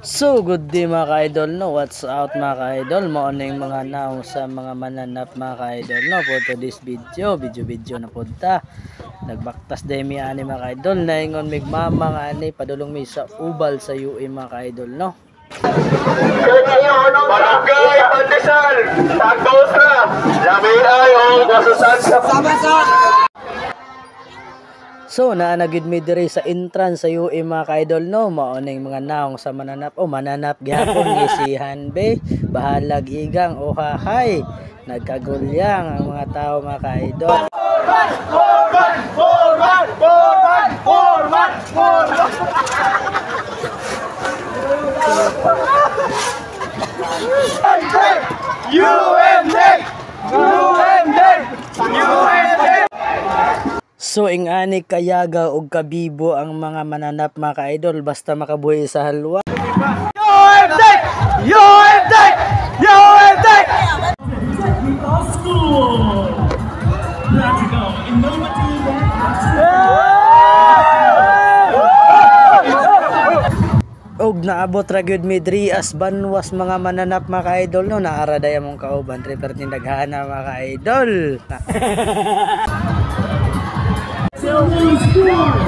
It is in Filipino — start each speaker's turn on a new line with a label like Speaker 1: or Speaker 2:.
Speaker 1: So good day mga ka-idol, no? What's out mga ka-idol? Maunang mga now sa mga mananap mga ka-idol, no? For today's video na punta. Nagbaktas demi ani mga ka-idol, naingon migmama nga ani padulong mi sa ubal sa UE mga ka-idol, no?
Speaker 2: Barangay Pandesal, Tagdosa, Lamiay o Gasusan sa
Speaker 1: So naanagid mi diri sa entrance sa UE mga ka-idol, no? Maunang mga naong sa mananap o mananap gyapon gisihan be, bahalag igang o hahay. Nagkagulyang ang mga tao mga ka-idol. So ingani kayaga og kabibo ang mga mananap mga ka-idol basta makabuhi sa halwa. Og naabot ra gyud mi diri as banwas mga mananap mga ka-idol, no? Naara day among kauban tri perti daghana mga ka-idol.
Speaker 3: Tell me score!